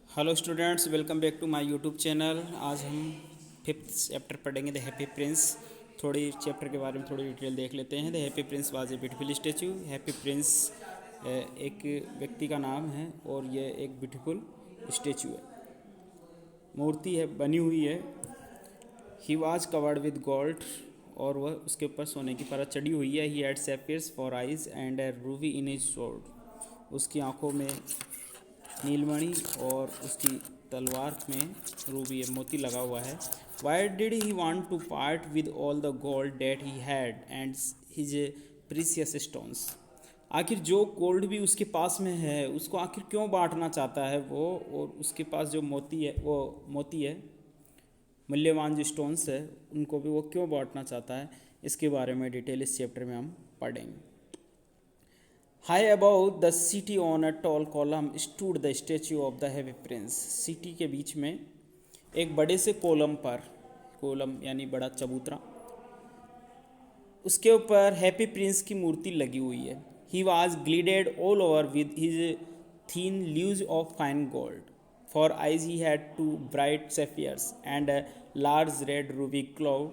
Hello students, welcome back to my YouTube channel. आज हम fifth chapter पढ़ेंगे the happy prince. थोड़ी chapter के बारे में थोड़ी डिटेल देख लेते हैं। The happy prince was a beautiful statue. Happy prince एक व्यक्ति का नाम है और ये एक ब्यूटीफुल स्टैचू है, मूर्ति है, बनी हुई है। He was covered with gold, और वह उसके ऊपर सोने की परत चढ़ी हुई है। He had sapphires for eyes and a ruby in his sword. उसकी आंखों में नीलमणि और उसकी तलवार में रूबी मोती लगा हुआ है। Why did he want to part with all the gold that he had and his precious stones. आखिर जो गोल्ड भी उसके पास में है उसको आखिर क्यों बांटना चाहता है वो, और उसके पास जो मोती है, वो मोती है, मूल्यवान जो स्टोन्स है, उनको भी वो क्यों बांटना चाहता है, इसके बारे में डिटेल इस चैप्टर में हम पढ़ेंगे। High above the city on a tall column stood the statue of the Happy Prince। City के बीच में एक बड़े से कोलम पर, कोलम यानी बड़ा चबूतरा, उसके ऊपर हैप्पी प्रिंस की मूर्ति लगी हुई है। He was gilded all over with his thin leaves of fine gold. For eyes he had two bright sapphires and a large red ruby glowed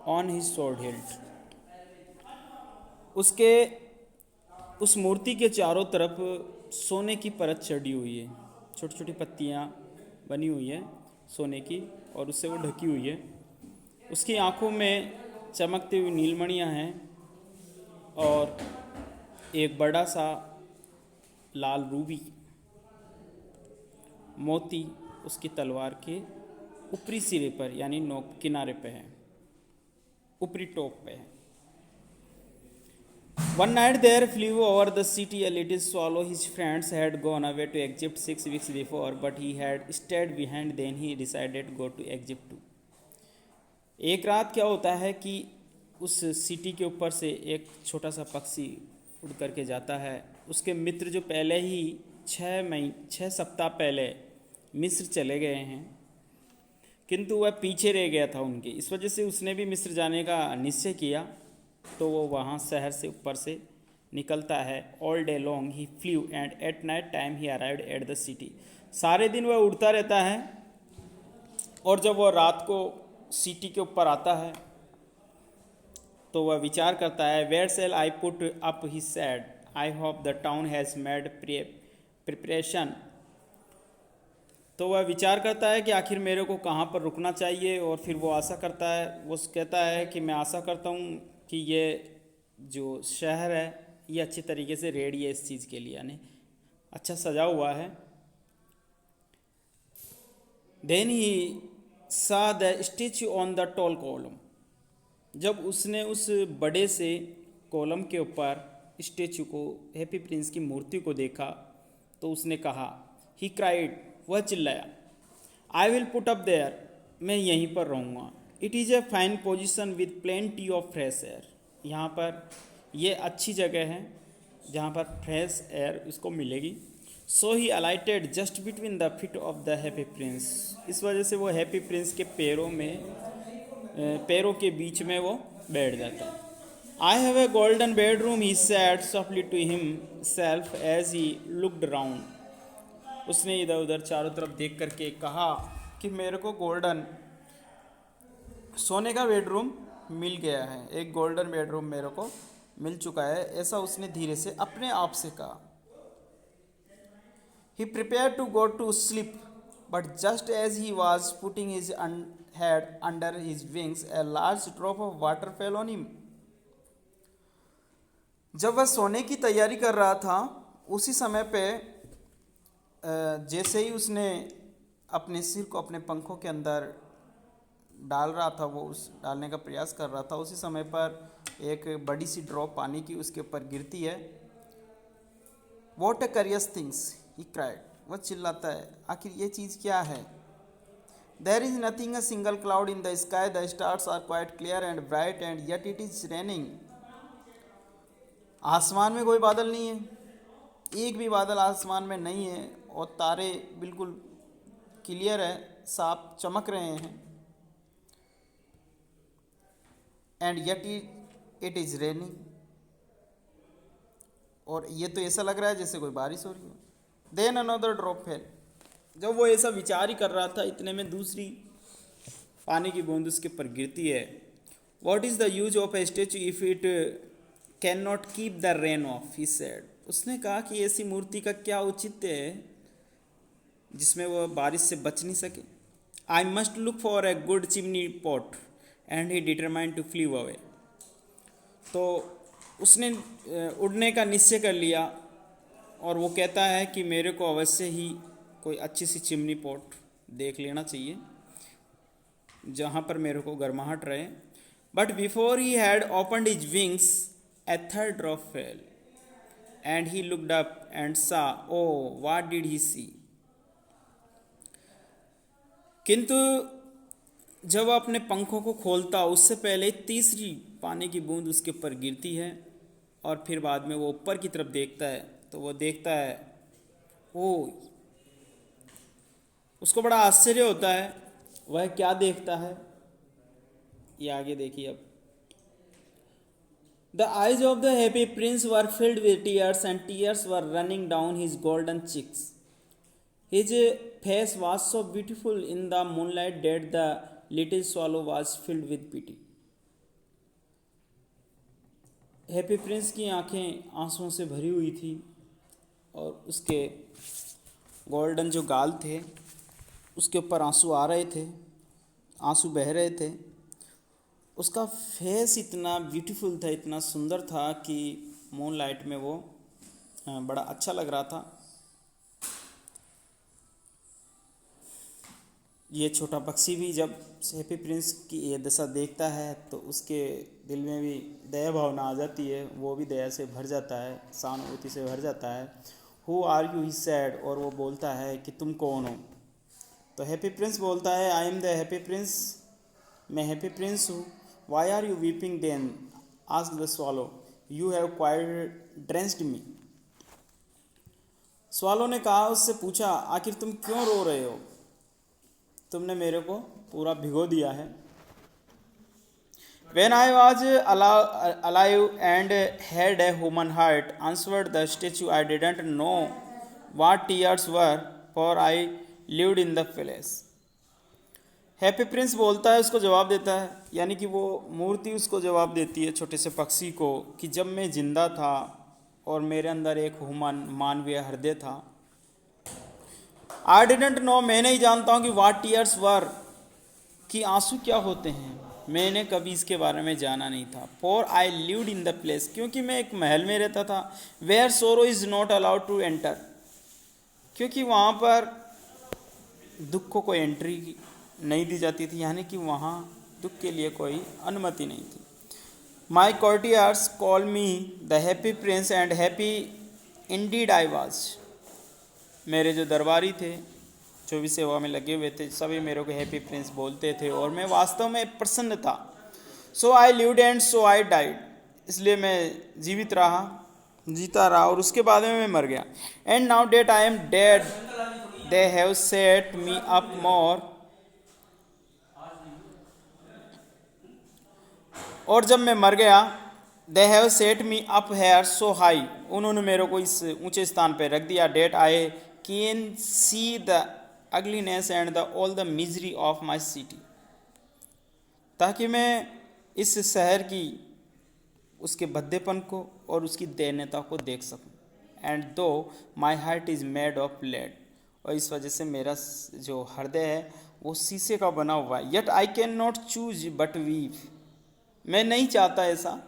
on his sword hilt. उसके उस मूर्ति के चारों तरफ सोने की परत चढ़ी हुई है, छोटी छोटी पत्तियाँ बनी हुई है सोने की, और उससे वो ढकी हुई है। उसकी आंखों में चमकती हुई नीलमणियाँ हैं और एक बड़ा सा लाल रूबी मोती उसकी तलवार के ऊपरी सिरे पर यानी नोक किनारे पे है, ऊपरी टॉप पे है। One night there flew over the city a little swallow. His friends had gone away to Egypt 6 weeks before, but he had stayed behind. Then he decided to go to Egypt too. एक रात क्या होता है कि उस city के ऊपर से एक छोटा सा पक्षी उड़ करके जाता है। उसके मित्र जो पहले ही 6 सप्ताह पहले मिस्र चले गए हैं, किंतु वह पीछे रह गया था उनके, इस वजह से उसने भी मिस्र जाने का निश्चय किया। तो वो वहाँ शहर से ऊपर से निकलता है। All day long he flu and at night time he arrived at the city. सारे दिन वह उड़ता रहता है, और जब वह रात को सिटी के ऊपर आता है तो वह विचार करता है, where shall I put up he said, I hope the town has made preparation. तो वह विचार करता है कि आखिर मेरे को कहाँ पर रुकना चाहिए, और फिर वो आशा करता है, वो कहता है कि मैं आशा करता हूँ कि ये जो शहर है ये अच्छी तरीके से रेडी है इस चीज़ के लिए, यानी अच्छा सजा हुआ है। देन ही सा the stitch on the tall column. जब उसने उस बड़े से कॉलम के ऊपर स्टेचू को, हैप्पी प्रिंस की मूर्ति को देखा, तो उसने कहा, ही क्राइड, वह चिल्लाया, I will put up there, मैं यहीं पर रहूँगा। It is a fine position with plenty of fresh air. यहाँ पर यह अच्छी जगह है जहाँ पर फ्रेश एयर उसको मिलेगी। So he alighted just between the feet of the happy Prince. इस वजह से वो हैप्पी प्रिंस के पैरों के बीच में वो बैठ जाता है। I have a golden bedroom, he said softly to himself as he looked round. उसने इधर उधर चारों तरफ देख करके कहा कि मेरे को गोल्डन सोने का बेडरूम मिल गया है, एक गोल्डन बेडरूम मेरे को मिल चुका है, ऐसा उसने धीरे से अपने आप से कहा। He prepare to go to sleep, but just as he was putting his head under his wings a large drop of water fell on him. जब वह सोने की तैयारी कर रहा था, उसी समय पे जैसे ही उसने अपने सिर को अपने पंखों के अंदर डाल रहा था, वो उस डालने का प्रयास कर रहा था, उसी समय पर एक बड़ी सी ड्रॉप पानी की उसके ऊपर गिरती है। What a curious things, he cried, वह चिल्लाता है, आखिर ये चीज़ क्या है। There is nothing, a single cloud in the sky, the stars are quite clear and bright and yet it is raining. आसमान में कोई बादल नहीं है, एक भी बादल आसमान में नहीं है, और तारे बिल्कुल क्लियर है, साफ चमक रहे हैं। And yet it is raining, और ये तो ऐसा लग रहा है जैसे कोई बारिश हो रही हो। देन अनदर ड्रॉप फेल, जब वो ऐसा विचार ही कर रहा था, इतने में दूसरी पानी की बूंद उसके ऊपर गिरती है। What is the use of A statue if it can not keep the rain of, he said. उसने कहा कि ऐसी मूर्ति का क्या औचित्य है जिसमें वह बारिश से बच नहीं सके। I must look for a good chimney pot and he determined to flee away. तो उसने उड़ने का निश्चय कर लिया और वो कहता है कि मेरे को अवश्य ही कोई अच्छी सी चिमनी पॉट देख लेना चाहिए जहाँ पर मेरे को गर्माहट रहे। But before he had opened his wings A third drop fail and he looked up and सा, ओ व्हाट डिड ही सी। किंतु जब वह अपने पंखों को खोलता उससे पहले तीसरी पानी की बूंद उसके ऊपर गिरती है और फिर बाद में वो ऊपर की तरफ देखता है तो वो देखता है, ओ, उसको बड़ा आश्चर्य होता है। वह क्या देखता है ये आगे देखिए अब। The eyes of the happy prince were filled with tears and tears were running down his golden cheeks. His face was so beautiful in the moonlight that the little swallow was filled with pity. Happy Prince की आंखें आंसुओं से भरी हुई थी और उसके golden जो गाल थे उसके ऊपर आंसू आ रहे थे, आंसू बह रहे थे। उसका फेस इतना ब्यूटीफुल था, इतना सुंदर था कि मून लाइट में वो बड़ा अच्छा लग रहा था। ये छोटा पक्षी भी जब हैप्पी प्रिंस की ये दशा देखता है तो उसके दिल में भी दया भावना आ जाती है, वो भी दया से भर जाता है, सहानुभूति से भर जाता है। Who are you, he said, और वो बोलता है कि तुम कौन हो। तो हैप्पी प्रिंस बोलता है, I am the happy prince, मैं हैप्पी प्रिंस हूँ। Why are you weeping then, asked the swallow, you have quite drenched me. Swallow ने कहा, उससे पूछा, आखिर तुम क्यों रो रहे हो, तुमने मेरे को पूरा भिगो दिया है। When I was alive and had a human heart, answered the statue, I didn't know what tears were, for I lived in the palace. Happy prince बोलता है, उसको जवाब देता है, यानी कि वो मूर्ति उसको जवाब देती है छोटे से पक्षी को कि जब मैं जिंदा था और मेरे अंदर एक ह्यूमन मानवीय हृदय था, आई डिडेंट नो, मैं नहीं जानता हूँ कि वाट टीयर्स वर, कि आंसू क्या होते हैं, मैंने कभी इसके बारे में जाना नहीं था। For I lived in the palace, क्योंकि मैं एक महल में रहता था। Where sorrow is not allowed to enter, क्योंकि वहाँ पर दुख को कोई एंट्री नहीं दी जाती थी, यानी कि वहाँ दुख के लिए कोई अनुमति नहीं थी। My courtiers call me the happy Prince and happy indeed I was. मेरे जो दरबारी थे, जो भी सेवा में लगे हुए थे, सभी मेरे को हैप्पी प्रिंस बोलते थे और मैं वास्तव में प्रसन्न था। So I lived and so I died, इसलिए मैं जीवित रहा, जीता रहा और उसके बाद में मैं मर गया। And now that I am dead they have set me up more, और जब मैं मर गया, they have set me up here so high, उन्होंने मेरे को इस ऊंचे स्थान पर रख दिया। That I can see the ugliness and the all the misery of my city, ताकि मैं इस शहर की उसके भद्देपन को और उसकी दयनीयता को देख सकूं। And though my heart is made of lead, और इस वजह से मेरा जो हृदय है वो शीशे का बना हुआ है। Yet I can not choose but weep, मैं नहीं चाहता ऐसा,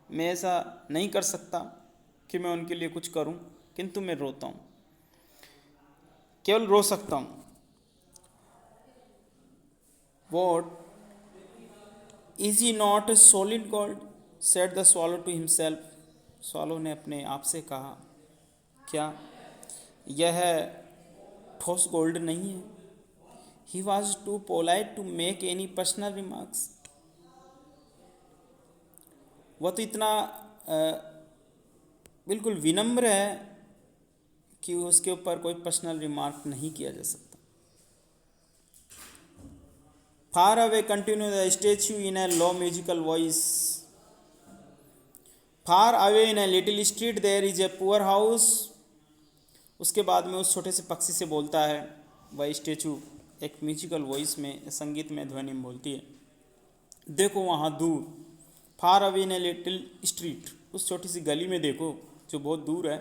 मैं ऐसा नहीं कर सकता कि मैं उनके लिए कुछ करूं, किंतु मैं रोता हूं, केवल रो सकता हूं। What is he not a solid gold, said the swallow to himself, swallow ने अपने आप से कहा, क्या यह ठोस गोल्ड नहीं है। He was too polite to make any personal remarks, वह तो इतना बिल्कुल विनम्र है कि उसके ऊपर कोई पर्सनल रिमार्क नहीं किया जा सकता। Far away continue the statue in a low musical voice, far away in a little street there is a poor house, उसके बाद में उस छोटे से पक्षी से बोलता है, वह स्टेचू एक म्यूजिकल वॉइस में, संगीत में, ध्वनि में बोलती है, देखो वहाँ दूर, फार away in a little street, उस छोटी सी गली में देखो जो बहुत दूर है,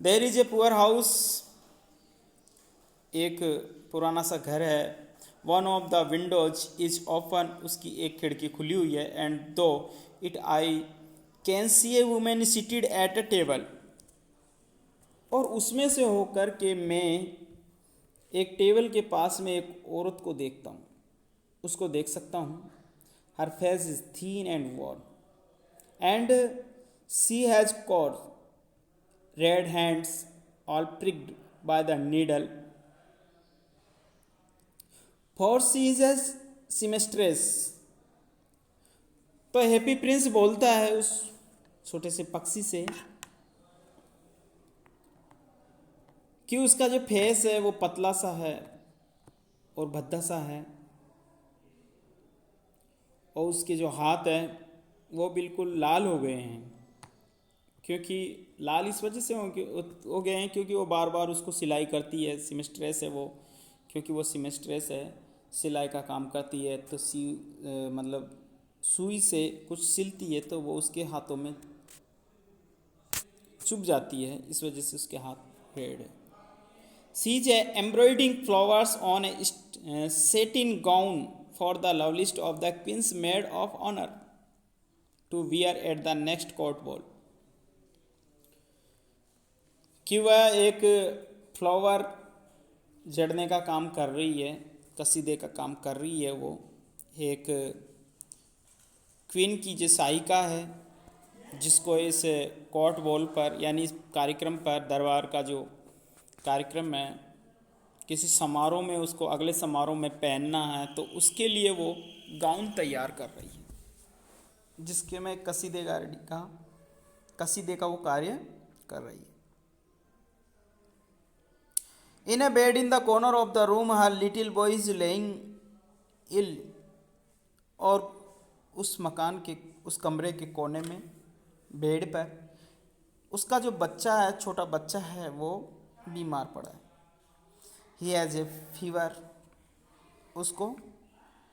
there is a poor house, एक पुराना सा घर है, one of the windows is open, उसकी एक खिड़की खुली हुई है, and through it I can see a woman seated at a table, और उसमें से होकर के मैं एक टेबल के पास में एक औरत को देखता हूँ, उसको देख सकता हूँ। Her face is thin and warm and she has coarse red hands all pricked by the needle, for she is a seamstress। तो हैप्पी प्रिंस बोलता है उस छोटे से पक्षी से कि उसका जो फेस है वो पतला सा है और भद्दा सा है, और उसके जो हाथ हैं वो बिल्कुल लाल हो गए हैं, क्योंकि लाल इस वजह से हो गए हैं क्योंकि वो बार बार उसको सिलाई करती है, सीमेस्ट्रेस है वो, क्योंकि वो सीमेस्ट्रेस है, सिलाई का काम करती है, तो मतलब सुई से कुछ सिलती है तो वो उसके हाथों में चुभ जाती है, इस वजह से उसके हाथ रेड है। She is embroidering flowers on a satin gown for the loveliest of the queen's maid of honour to wear at the next court ball, कि वह एक फ्लावर जड़ने का काम कर रही है, कसीदे का काम कर रही है, वो एक क्वीन की जो सहायिका है, जिसको इस कोर्ट बॉल पर यानी इस कार्यक्रम पर, दरबार का जो कार्यक्रम है, किसी समारोह में उसको अगले समारोह में पहनना है, तो उसके लिए वो गाउन तैयार कर रही है, जिसके में कसीदे का वो कार्य कर रही है। In a bed in the corner of the room, her little boy is laying ill, और उस मकान के उस कमरे के कोने में बेड पर उसका जो बच्चा है, छोटा बच्चा है, वो बीमार पड़ा है। He has a fever, उसको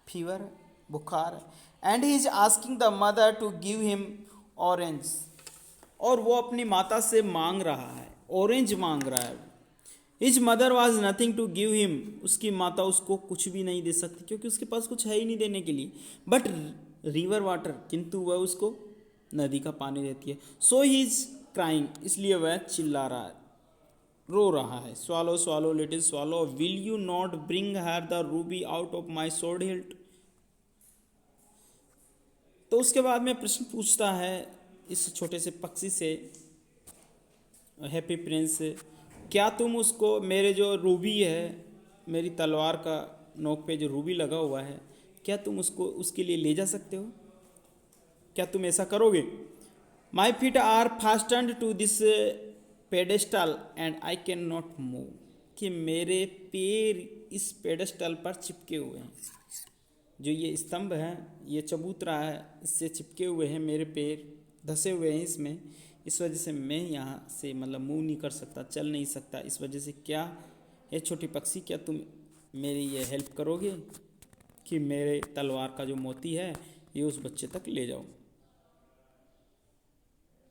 फीवर है, बुखार है, and he is asking the mother to give him orange, और वो अपनी माता से मांग रहा है, ऑरेंज मांग रहा है। His mother was nothing to give him, उसकी माता उसको कुछ भी नहीं दे सकती क्योंकि उसके पास कुछ है ही नहीं देने के लिए, बट रिवर वाटर, किंतु वह उसको नदी का पानी देती है। सो ही इज क्राइंग, इसलिए वह चिल्ला रहा है, रो रहा है। Swallow swallow little swallow, will you not bring her the Ruby out of my sword hilt. तो उसके बाद में प्रश्न पूछता है इस छोटे से पक्षी से हैप्पी प्रिंस, क्या तुम उसको, मेरे जो रूबी है, मेरी तलवार का नोक पे जो रूबी लगा हुआ है, क्या तुम उसको उसके लिए ले जा सकते हो? क्या तुम ऐसा करोगे? My feet are fastened to this pedestal and I can not move, कि मेरे पैर इस पेडेस्टल पर चिपके हुए हैं, जो ये स्तंभ है, ये चबूतरा है, इससे चिपके हुए हैं मेरे पैर, धसे हुए हैं इसमें, इस वजह से मैं यहाँ से मतलब मूव नहीं कर सकता, चल नहीं सकता। इस वजह से क्या ये छोटी पक्षी, क्या तुम मेरी ये हेल्प करोगे कि मेरे तलवार का जो मोती है ये उस बच्चे तक ले जाओ?